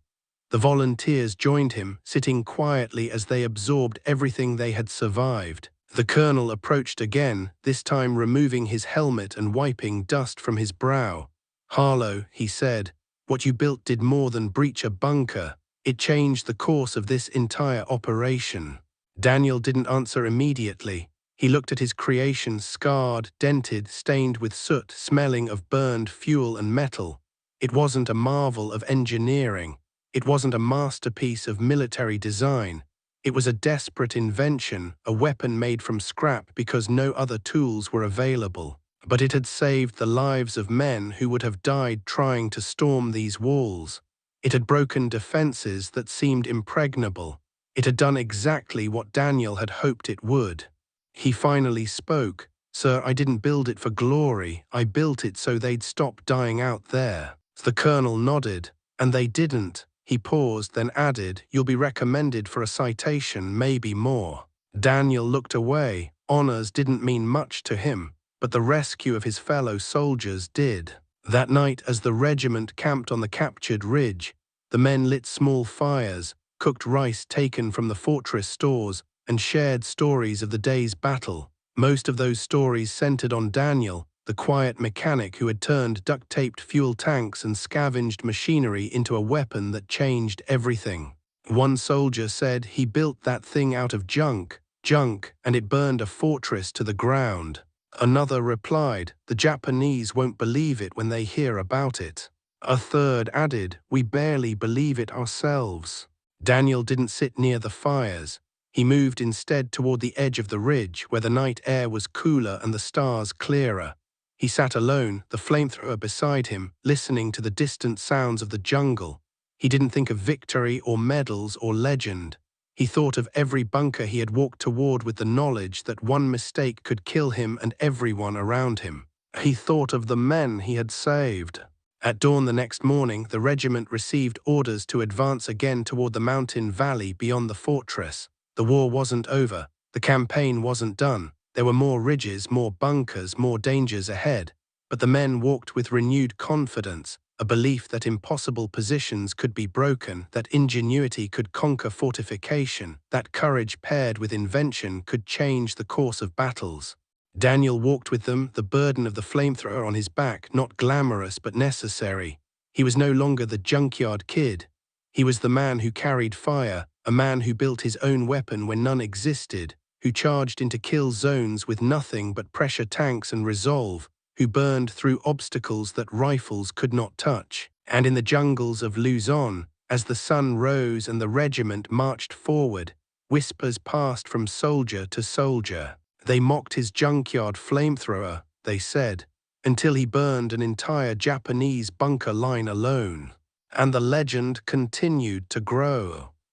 The volunteers joined him, sitting quietly as they absorbed everything they had survived. The colonel approached again, this time removing his helmet and wiping dust from his brow. "Harlow," he said, "what you built did more than breach a bunker. It changed the course of this entire operation." Daniel didn't answer immediately. He looked at his creation, scarred, dented, stained with soot, smelling of burned fuel and metal. It wasn't a marvel of engineering. It wasn't a masterpiece of military design. It was a desperate invention, a weapon made from scrap because no other tools were available. But it had saved the lives of men who would have died trying to storm these walls. It had broken defenses that seemed impregnable. It had done exactly what Daniel had hoped it would. He finally spoke. "Sir, I didn't build it for glory. I built it so they'd stop dying out there." The colonel nodded. "And they didn't." He paused, then added, "You'll be recommended for a citation, maybe more." Daniel looked away. Honors didn't mean much to him, but the rescue of his fellow soldiers did. That night, as the regiment camped on the captured ridge, the men lit small fires, cooked rice taken from the fortress stores, and shared stories of the day's battle. Most of those stories centered on Daniel, the quiet mechanic who had turned duct-taped fuel tanks and scavenged machinery into a weapon that changed everything. One soldier said he built that thing out of junk, and it burned a fortress to the ground. Another replied, "The Japanese won't believe it when they hear about it." A third added, "We barely believe it ourselves." Daniel didn't sit near the fires. He moved instead toward the edge of the ridge, where the night air was cooler and the stars clearer. He sat alone, the flamethrower beside him, listening to the distant sounds of the jungle. He didn't think of victory or medals or legend. He thought of every bunker he had walked toward with the knowledge that one mistake could kill him and everyone around him. He thought of the men he had saved. At dawn the next morning, the regiment received orders to advance again toward the mountain valley beyond the fortress. The war wasn't over. The campaign wasn't done. There were more ridges, more bunkers, more dangers ahead. But the men walked with renewed confidence, a belief that impossible positions could be broken, that ingenuity could conquer fortification, that courage paired with invention could change the course of battles. Daniel walked with them, the burden of the flamethrower on his back, not glamorous but necessary. He was no longer the junkyard kid. He was the man who carried fire, a man who built his own weapon when none existed, who charged into kill zones with nothing but pressure tanks and resolve, who burned through obstacles that rifles could not touch. And in the jungles of Luzon, as the sun rose and the regiment marched forward, whispers passed from soldier to soldier. They mocked his junkyard flamethrower, they said, until he burned an entire Japanese bunker line alone. And the legend continued to grow.